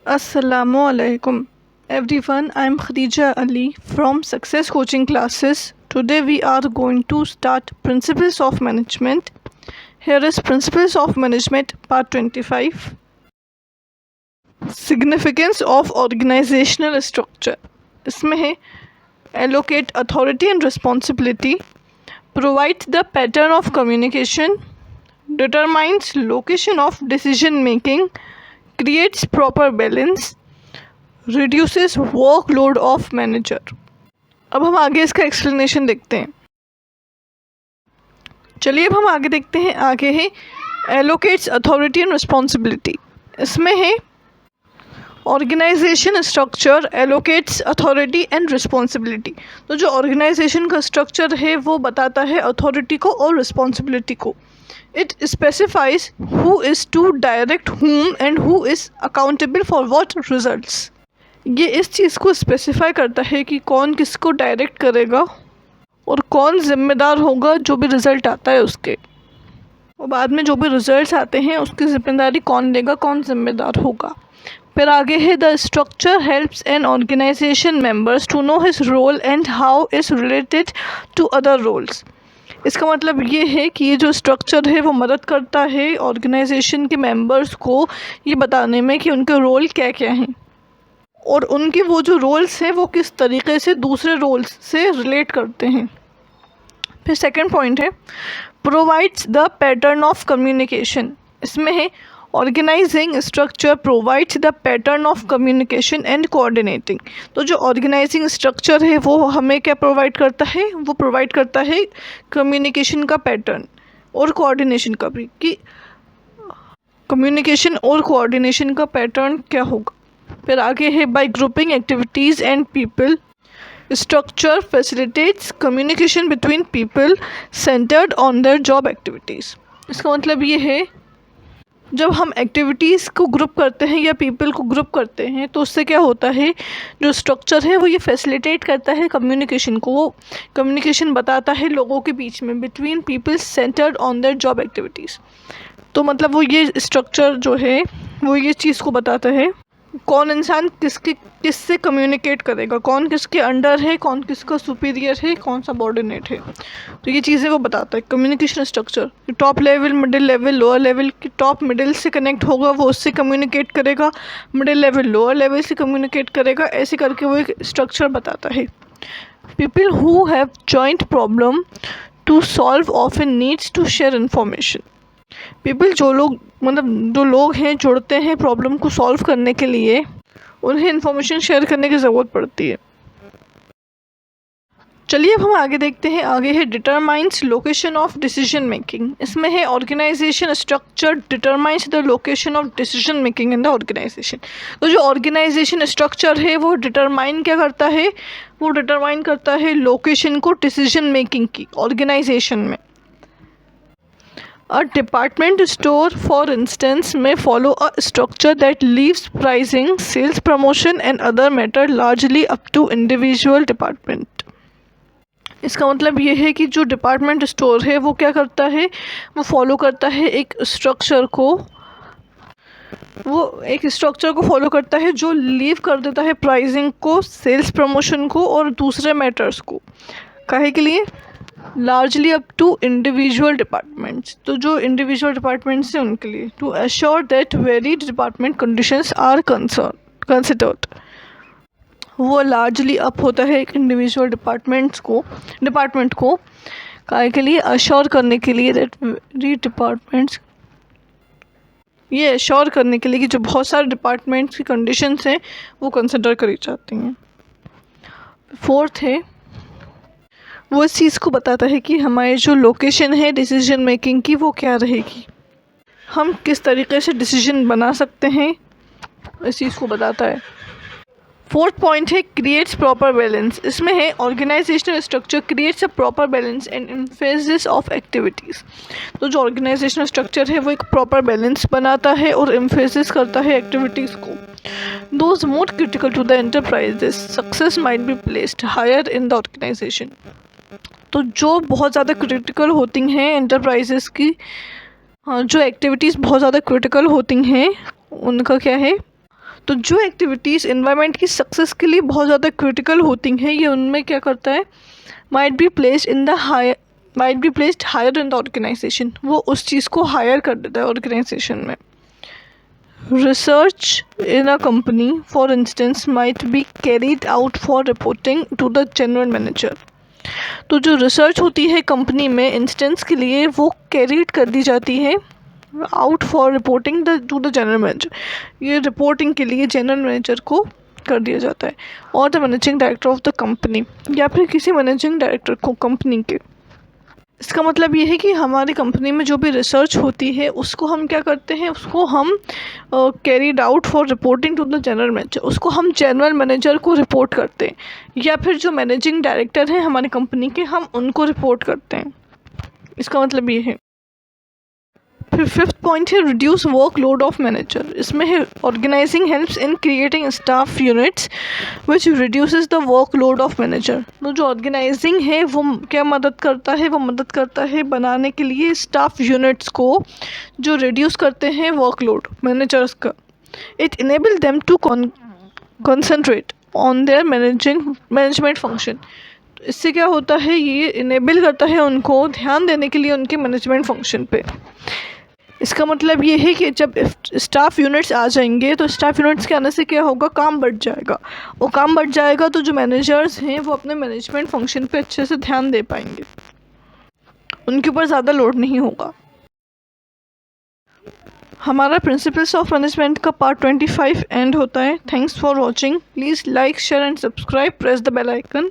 Assalamualaikum everyone. I am Khadija Ali from Success Coaching Classes. Today we are going to start Principles of Management. Here is Principles of Management Part 25. Significance of Organizational Structure. इसमें है allocate authority and responsibility, provide the pattern of communication, determines location of decision making, creates proper balance, reduces workload of manager. अब हम आगे इसका explanation देखते हैं. चलिए अब हम आगे देखते हैं. आगे है एलोकेट्स अथॉरिटी एंड रिस्पॉन्सिबिलिटी. इसमें है organisation structure allocates authority and responsibility. तो जो ऑर्गेनाइजेशन का स्ट्रक्चर है वो बताता है अथॉरिटी को और रिस्पॉन्सिबिलिटी को. It specifies who is to direct whom and who is accountable for what results. ये इस चीज़ को स्पेसिफाई करता है कि कौन किसको डायरेक्ट करेगा और कौन जिम्मेदार होगा जो भी रिज़ल्ट आता है उसके, और बाद में जो भी रिज़ल्ट्स आते हैं उसकी जिम्मेदारी कौन लेगा, कौन जिम्मेदार होगा. फिर आगे है the structure helps an organisation members to know his role and how is related to other roles. इसका मतलब ये है कि ये जो स्ट्रक्चर है वो मदद करता है ऑर्गेनाइजेशन के मेंबर्स को ये बताने में कि उनके रोल क्या क्या हैं और उनके वो जो रोल्स हैं वो किस तरीके से दूसरे रोल्स से रिलेट करते हैं. फिर सेकंड पॉइंट है provides the pattern of communication. इसमें है organising structure provides the pattern of communication and coordinating. तो जो ऑर्गेनाइजिंग स्ट्रक्चर है वो हमें क्या प्रोवाइड करता है, वो प्रोवाइड करता है कम्युनिकेशन का पैटर्न और कोऑर्डिनेशन का भी, कि कम्युनिकेशन और कोऑर्डिनेशन का पैटर्न क्या होगा. फिर आगे है bye grouping activities and people structure facilitates communication between people centred on their job activities. इसका मतलब ये है जब हम एक्टिविटीज़ को ग्रुप करते हैं या पीपल को ग्रुप करते हैं तो उससे क्या होता है, जो स्ट्रक्चर है वो ये फैसिलिटेट करता है कम्युनिकेशन को. वो कम्युनिकेशन बताता है लोगों के बीच में between people centred on their job activities. तो मतलब वो ये स्ट्रक्चर जो है वो ये चीज़ को बताता है कौन इंसान किससे कम्युनिकेट करेगा, कौन किसके अंडर है, कौन किसका सुपीरियर है, कौन सा सबऑर्डिनेट है. तो ये चीज़ें वो बताता है communication structure. Top level, middle level, lower level की टॉप मिडिल से कनेक्ट होगा, वो उससे कम्युनिकेट करेगा, मिडिल लेवल लोअर लेवल से कम्युनिकेट करेगा, ऐसे करके वो एक स्ट्रक्चर बताता है. People who have joint problem to solve often needs to share information. People जो लोग हैं जुड़ते हैं प्रॉब्लम को सॉल्व करने के लिए, उन्हें इन्फॉर्मेशन शेयर करने की ज़रूरत पड़ती है. चलिए अब हम आगे देखते हैं. आगे है determines location of decision making. इसमें है organisation structure determines the location of decision making in the organisation. तो जो ऑर्गेनाइजेशन स्ट्रक्चर है वो डिटरमाइन क्या करता है, वो डिटरमाइन करता है लोकेशन को डिसीजन मेकिंग की ऑर्गेनाइजेशन में. A department store, for instance, may follow a structure that leaves pricing, sales promotion and other matter largely up to individual department. इसका मतलब ये है कि जो डिपार्टमेंट स्टोर है वो क्या करता है, वो फॉलो करता है एक स्ट्रक्चर को, वो एक स्ट्रक्चर को फॉलो करता है जो लीव कर देता है प्राइसिंग को, सेल्स प्रमोशन को और दूसरे मैटर्स को. काहे के लिए, largely up to individual departments. तो जो इंडिविजुअल डिपार्टमेंट्स हैं उनके लिए, to assure that varied department conditions are considered. वो लार्जली अप होता है एक इंडिविजुअल डिपार्टमेंट को काहे के लिए, अश्योर करने के लिए दैट वेरीड डिपार्टमेंट्स, ये एश्योर करने के लिए कि जो बहुत सारे डिपार्टमेंट्स की कंडीशंस हैं वो कंसिडर करी जाती हैं. फोर्थ है वो इस चीज़ को बताता है कि हमारी जो लोकेशन है डिसीजन मेकिंग की वो क्या रहेगी, हम किस तरीके से डिसीजन बना सकते हैं, इस चीज़ को बताता है. फोर्थ पॉइंट है क्रिएट्स प्रॉपर बैलेंस. इसमें है organisational structure creates a proper balance and emphasis of activities. तो जो ऑर्गेनाइजेशनल स्ट्रक्चर है वो एक प्रॉपर बैलेंस बनाता है और एम्फेसिस करता है एक्टिविटीज़ को. Those more critical to the enterprise's success might be placed higher in the organisation. तो जो बहुत ज़्यादा क्रिटिकल होती हैं एंटरप्राइजेस की, जो एक्टिविटीज़ बहुत ज़्यादा क्रिटिकल होती हैं उनका क्या है, तो जो एक्टिविटीज़ इन्वायरमेंट की सक्सेस के लिए बहुत ज़्यादा क्रिटिकल होती हैं, ये उनमें क्या करता है, might be placed higher in the organisation, वो उस चीज़ को हायर कर देता है ऑर्गेनाइजेशन में। Research in a company for instance might be carried out for reporting to the general manager. तो जो रिसर्च होती है कंपनी में इंस्टेंस के लिए, वो कैरीड कर दी जाती है out for reporting to the general manager, ये रिपोर्टिंग के लिए जनरल मैनेजर को कर दिया जाता है, और the managing director of the company, या फिर किसी मैनेजिंग डायरेक्टर को कंपनी के। इसका मतलब ये है कि हमारी कंपनी में जो भी रिसर्च होती है उसको हम क्या करते हैं, उसको हम carried out for reporting to the general manager, उसको हम जनरल मैनेजर को रिपोर्ट करते हैं, या फिर जो मैनेजिंग डायरेक्टर हैं हमारी कंपनी के, हम उनको रिपोर्ट करते हैं। इसका मतलब ये है। फिर फिफ्थ पॉइंट है रिड्यूस वर्कलोड ऑफ मैनेजर। इसमें है organising helps in creating staff units which reduces the workload of manager. तो जो ऑर्गेनाइजिंग है वो क्या मदद करता है, वो मदद करता है बनाने के लिए स्टाफ यूनिट्स को जो रिड्यूस करते हैं वर्कलोड मैनेजर्स का। It enable them to concentrate on their management function. इससे क्या होता है, ये इनेबल करता है उनको ध्यान देने के लिए उनके मैनेजमेंट फंक्शन पे। इसका मतलब ये है कि जब स्टाफ यूनिट्स आ जाएंगे तो स्टाफ यूनिट्स के आने से क्या होगा, काम बढ़ जाएगा, और काम बढ़ जाएगा तो जो मैनेजर्स हैं वो अपने मैनेजमेंट फंक्शन पे अच्छे से ध्यान दे पाएंगे, उनके ऊपर ज़्यादा लोड नहीं होगा। हमारा प्रिंसिपल्स ऑफ मैनेजमेंट का पार्ट 25 एंड होता है। Thanks for watching. Please like, share and subscribe, press the bell icon.